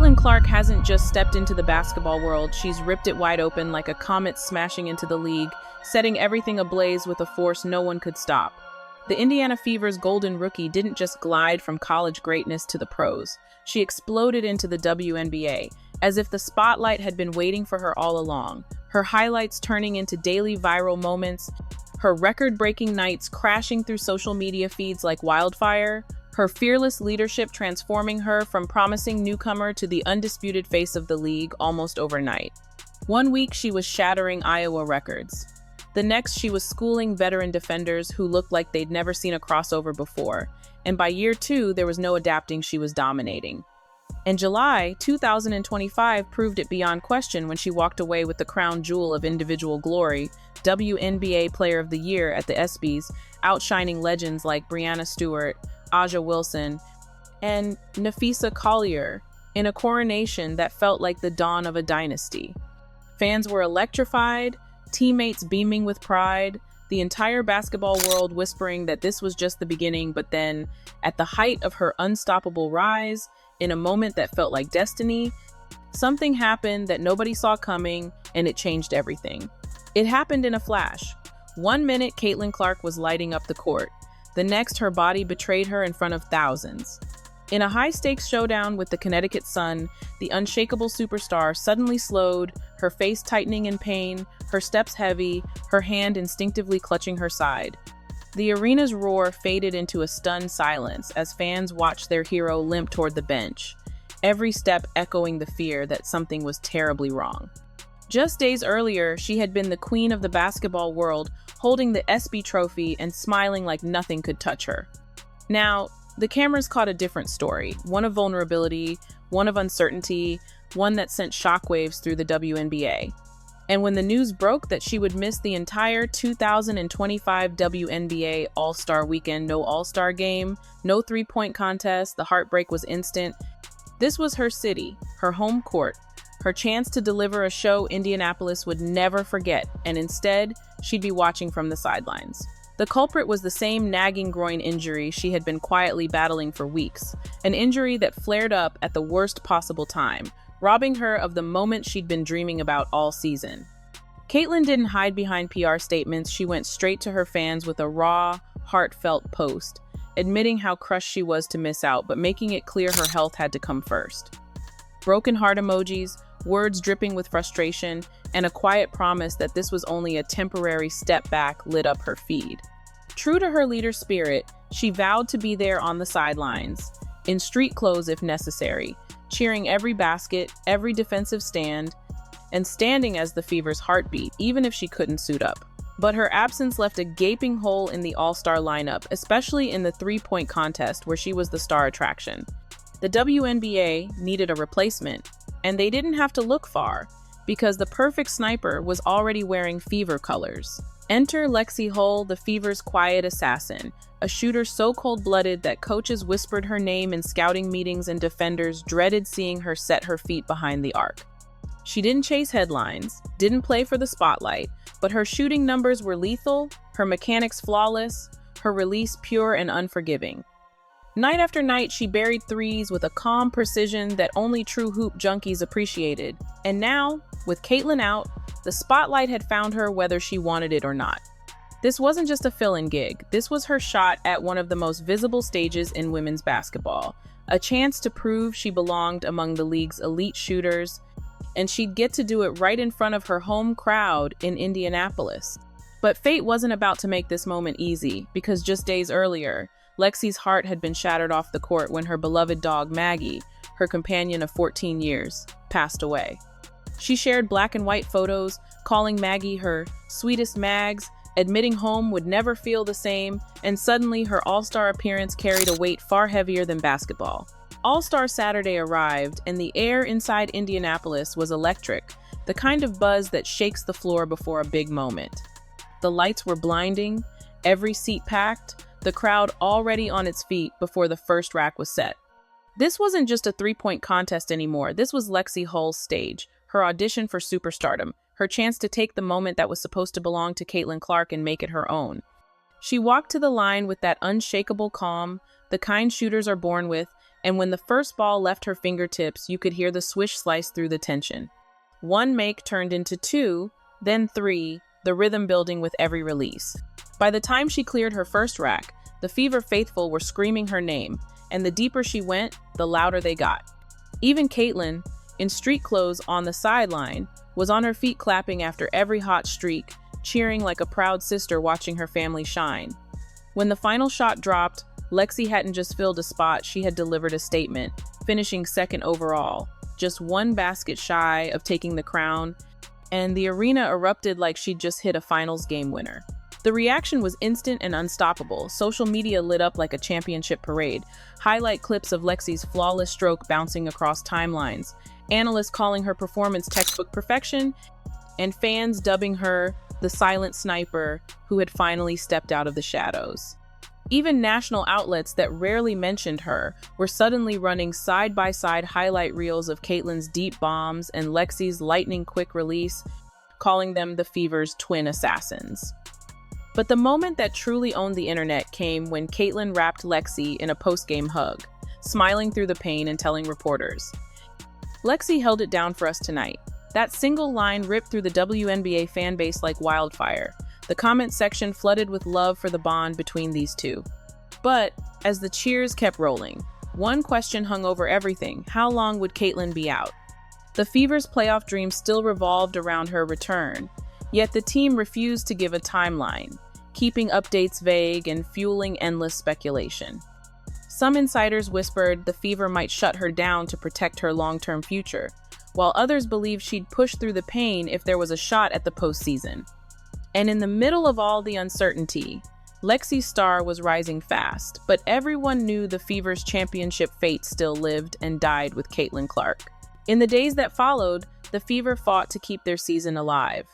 Caitlin Clark hasn't just stepped into the basketball world, she's ripped it wide open like a comet smashing into the league, setting everything ablaze with a force no one could stop. The Indiana Fever's golden rookie didn't just glide from college greatness to the pros. She exploded into the WNBA, as if the spotlight had been waiting for her all along, her highlights turning into daily viral moments, her record-breaking nights crashing through social media feeds like wildfire, her fearless leadership transforming her from promising newcomer to the undisputed face of the league almost overnight. One week she was shattering Iowa records. The next she was schooling veteran defenders who looked like they'd never seen a crossover before, and by year 2 there was no adapting, she was dominating. In July, 2025 proved it beyond question when she walked away with the crown jewel of individual glory, WNBA Player of the Year at the ESPYs, outshining legends like Breanna Stewart, Aja Wilson, and Nafisa Collier in a coronation that felt like the dawn of a dynasty. Fans were electrified, teammates beaming with pride, the entire basketball world whispering that this was just the beginning, but then, at the height of her unstoppable rise, in a moment that felt like destiny, something happened that nobody saw coming, and it changed everything. It happened in a flash. 1 minute, Caitlin Clark was lighting up the court. The next, her body betrayed her in front of thousands. In a high-stakes showdown with the Connecticut Sun, the unshakable superstar suddenly slowed, her face tightening in pain, her steps heavy, her hand instinctively clutching her side. The arena's roar faded into a stunned silence as fans watched their hero limp toward the bench, every step echoing the fear that something was terribly wrong. Just days earlier, she had been the queen of the basketball world, holding the ESPY trophy and smiling like nothing could touch her. Now, the cameras caught a different story, one of vulnerability, one of uncertainty, one that sent shockwaves through the WNBA. And when the news broke that she would miss the entire 2025 WNBA All-Star Weekend, no All-Star game, no three-point contest, the heartbreak was instant. This was her city, her home court, her chance to deliver a show Indianapolis would never forget, and instead, she'd be watching from the sidelines. The culprit was the same nagging groin injury she had been quietly battling for weeks, an injury that flared up at the worst possible time, robbing her of the moment she'd been dreaming about all season. Caitlin didn't hide behind PR statements. She went straight to her fans with a raw, heartfelt post, admitting how crushed she was to miss out, but making it clear her health had to come first. Broken heart emojis, words dripping with frustration, and a quiet promise that this was only a temporary step back lit up her feed. True to her leader spirit, she vowed to be there on the sidelines, in street clothes if necessary, cheering every basket, every defensive stand, and standing as the Fever's heartbeat, even if she couldn't suit up. But her absence left a gaping hole in the all-star lineup, especially in the three-point contest where she was the star attraction. The WNBA needed a replacement, and they didn't have to look far, because the perfect sniper was already wearing Fever colors. Enter Lexie Hull, the Fever's quiet assassin, a shooter so cold-blooded that coaches whispered her name in scouting meetings and defenders dreaded seeing her set her feet behind the arc. She didn't chase headlines, didn't play for the spotlight, but her shooting numbers were lethal, her mechanics flawless, her release pure and unforgiving. Night after night, she buried threes with a calm precision that only true hoop junkies appreciated. And now, with Caitlin out, the spotlight had found her whether she wanted it or not. This wasn't just a fill-in gig. This was her shot at one of the most visible stages in women's basketball, a chance to prove she belonged among the league's elite shooters, and she'd get to do it right in front of her home crowd in Indianapolis. But fate wasn't about to make this moment easy, because just days earlier, Lexie's heart had been shattered off the court when her beloved dog Maggie, her companion of 14 years, passed away. She shared black and white photos, calling Maggie her sweetest Mags, admitting home would never feel the same, and suddenly her All-Star appearance carried a weight far heavier than basketball. All-Star Saturday arrived, and the air inside Indianapolis was electric, the kind of buzz that shakes the floor before a big moment. The lights were blinding, every seat packed, the crowd already on its feet before the first rack was set. This wasn't just a three-point contest anymore. This was Lexie Hull's stage, her audition for superstardom, her chance to take the moment that was supposed to belong to Caitlin Clark and make it her own. She walked to the line with that unshakable calm, the kind shooters are born with, And when the first ball left her fingertips, you could hear the swish slice through the tension. One make turned into two, then three, the rhythm building with every release. By the time she cleared her first rack, the Fever faithful were screaming her name, and the deeper she went, the louder they got. Even Caitlin, in street clothes on the sideline, was on her feet clapping after every hot streak, cheering like a proud sister watching her family shine. When the final shot dropped, Lexie hadn't just filled a spot, she had delivered a statement, finishing second overall, just one basket shy of taking the crown, and the arena erupted like she'd just hit a finals game winner. The reaction was instant and unstoppable. Social media lit up like a championship parade. Highlight clips of Lexie's flawless stroke bouncing across timelines, analysts calling her performance textbook perfection, and fans dubbing her the silent sniper who had finally stepped out of the shadows. Even national outlets that rarely mentioned her were suddenly running side-by-side highlight reels of Caitlin's deep bombs and Lexie's lightning-quick release, calling them the Fever's twin assassins. But the moment that truly owned the internet came when Caitlin wrapped Lexie in a post-game hug, smiling through the pain and telling reporters, "Lexie held it down for us tonight." That single line ripped through the WNBA fanbase like wildfire. The comment section flooded with love for the bond between these two. But as the cheers kept rolling, one question hung over everything: how long would Caitlin be out? The Fever's playoff dream still revolved around her return, yet the team refused to give a timeline, keeping updates vague and fueling endless speculation. Some insiders whispered the Fever might shut her down to protect her long-term future, while others believed she'd push through the pain if there was a shot at the postseason. And in the middle of all the uncertainty, Lexie's star was rising fast, but everyone knew the Fever's championship fate still lived and died with Caitlin Clark. In the days that followed, the Fever fought to keep their season alive,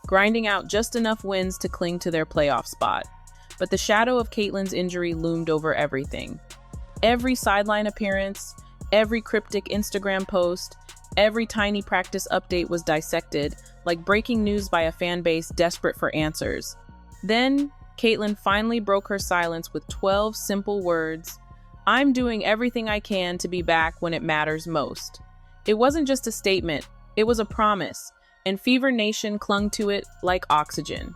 grinding out just enough wins to cling to their playoff spot. But the shadow of Caitlin's injury loomed over everything. Every sideline appearance, every cryptic Instagram post, every tiny practice update was dissected, like breaking news by a fan base desperate for answers. Then, Caitlin finally broke her silence with 12 simple words: "I'm doing everything I can to be back when it matters most." It wasn't just a statement, it was a promise, and Fever Nation clung to it like oxygen.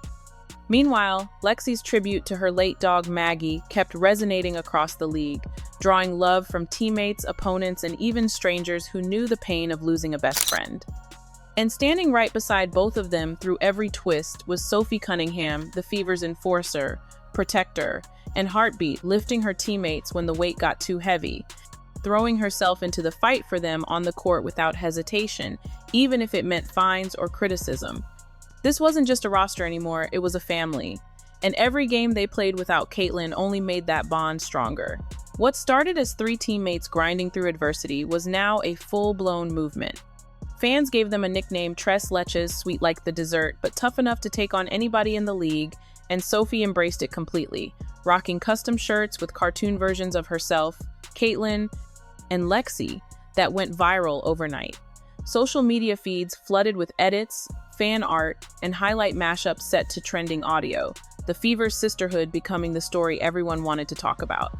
Meanwhile, Lexie's tribute to her late dog Maggie kept resonating across the league, drawing love from teammates, opponents, and even strangers who knew the pain of losing a best friend. And standing right beside both of them through every twist was Sophie Cunningham, the Fever's enforcer, protector, and heartbeat, lifting her teammates when the weight got too heavy, throwing herself into the fight for them on the court without hesitation, even if it meant fines or criticism. This wasn't just a roster anymore, it was a family. And every game they played without Caitlin only made that bond stronger. What started as 3 teammates grinding through adversity was now a full-blown movement. Fans gave them a nickname, Tres Leches, sweet like the dessert, but tough enough to take on anybody in the league, and Sophie embraced it completely, rocking custom shirts with cartoon versions of herself, Caitlin, and Lexie that went viral overnight. Social media feeds flooded with edits, fan art, and highlight mashups set to trending audio, the Fever's sisterhood becoming the story everyone wanted to talk about.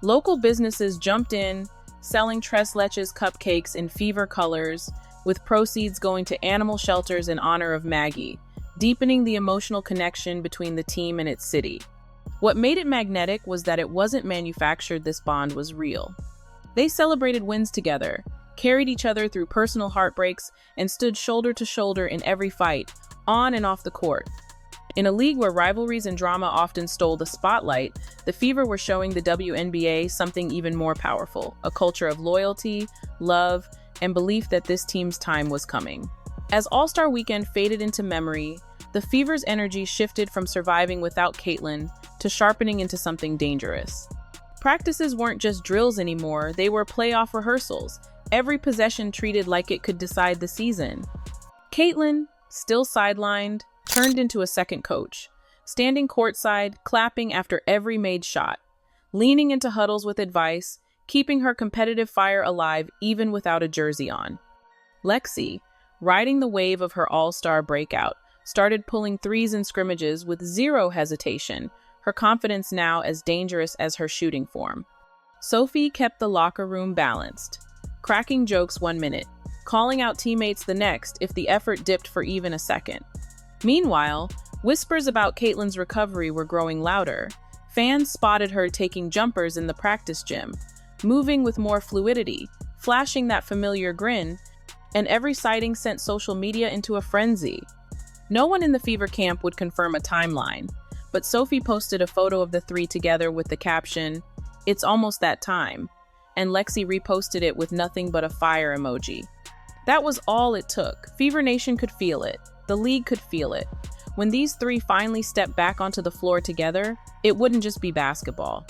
Local businesses jumped in, selling Tres Leches cupcakes in Fever colors, with proceeds going to animal shelters in honor of Maggie, deepening the emotional connection between the team and its city. What made it magnetic was that it wasn't manufactured, this bond was real. They celebrated wins together, carried each other through personal heartbreaks, and stood shoulder to shoulder in every fight, on and off the court. In a league where rivalries and drama often stole the spotlight, the Fever were showing the WNBA something even more powerful: a culture of loyalty, love, and belief that this team's time was coming. As All-Star Weekend faded into memory, the Fever's energy shifted from surviving without Caitlin to sharpening into something dangerous. Practices weren't just drills anymore, they were playoff rehearsals, every possession treated like it could decide the season. Caitlin, still sidelined, turned into a second coach, standing courtside, clapping after every made shot, leaning into huddles with advice, keeping her competitive fire alive even without a jersey on. Lexie, riding the wave of her all-star breakout, started pulling threes in scrimmages with zero hesitation, her confidence now as dangerous as her shooting form. Sophie kept the locker room balanced, cracking jokes 1 minute, calling out teammates the next if the effort dipped for even a second. Meanwhile, whispers about Caitlyn's recovery were growing louder. Fans spotted her taking jumpers in the practice gym, moving with more fluidity, flashing that familiar grin, and every sighting sent social media into a frenzy. No one in the Fever camp would confirm a timeline, but Sophie posted a photo of the three together with the caption, "It's almost that time," and Lexie reposted it with nothing but a fire emoji. That was all it took. Fever Nation could feel it. The league could feel it. When these three finally stepped back onto the floor together, it wouldn't just be basketball.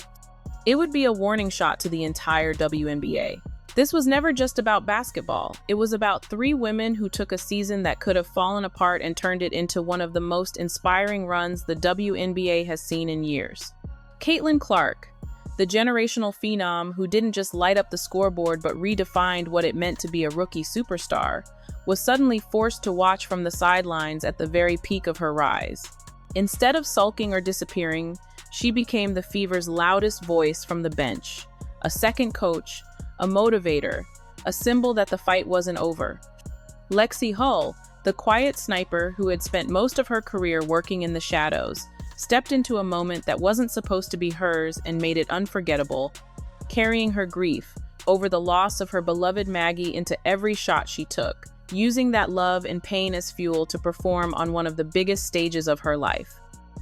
It would be a warning shot to the entire WNBA. This was never just about basketball. It was about three women who took a season that could have fallen apart and turned it into one of the most inspiring runs the WNBA has seen in years. Caitlin Clark, the generational phenom who didn't just light up the scoreboard but redefined what it meant to be a rookie superstar, was suddenly forced to watch from the sidelines at the very peak of her rise. Instead of sulking or disappearing, she became the Fever's loudest voice from the bench, a second coach, a motivator, a symbol that the fight wasn't over. Lexie Hull, the quiet sniper who had spent most of her career working in the shadows, stepped into a moment that wasn't supposed to be hers and made it unforgettable, carrying her grief over the loss of her beloved Maggie into every shot she took, using that love and pain as fuel to perform on one of the biggest stages of her life.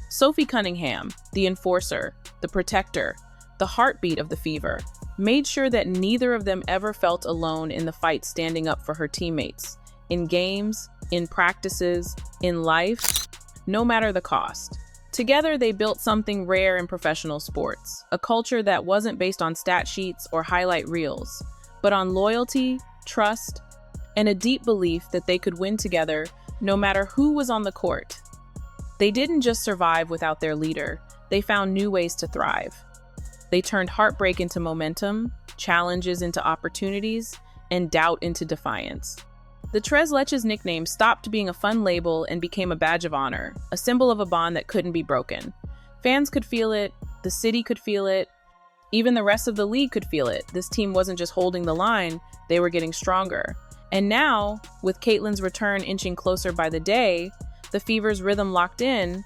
Sophie Cunningham, the enforcer, the protector, the heartbeat of the Fever, made sure that neither of them ever felt alone in the fight, standing up for her teammates, in games, in practices, in life, no matter the cost. Together, they built something rare in professional sports, a culture that wasn't based on stat sheets or highlight reels, but on loyalty, trust, and a deep belief that they could win together no matter who was on the court. They didn't just survive without their leader, they found new ways to thrive. They turned heartbreak into momentum, challenges into opportunities, and doubt into defiance. The Tres Leches nickname stopped being a fun label and became a badge of honor, a symbol of a bond that couldn't be broken. Fans could feel it, the city could feel it, even the rest of the league could feel it. This team wasn't just holding the line, they were getting stronger. And now, with Caitlyn's return inching closer by the day, the Fever's rhythm locked in,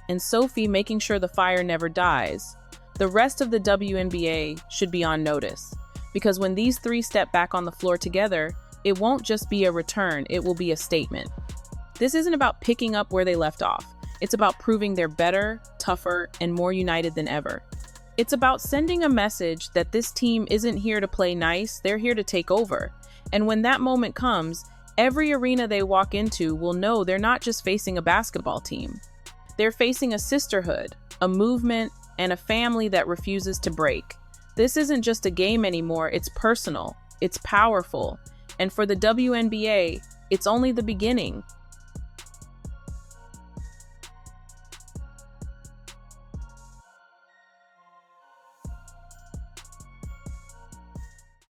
and Sophie making sure the fire never dies, the rest of the WNBA should be on notice. Because when these three step back on the floor together, it won't just be a return, it will be a statement. This isn't about picking up where they left off. It's about proving they're better, tougher, and more united than ever. It's about sending a message that this team isn't here to play nice, they're here to take over. And when that moment comes, every arena they walk into will know they're not just facing a basketball team. They're facing a sisterhood, a movement, and a family that refuses to break. This isn't just a game anymore, it's personal, it's powerful, and for the WNBA, it's only the beginning.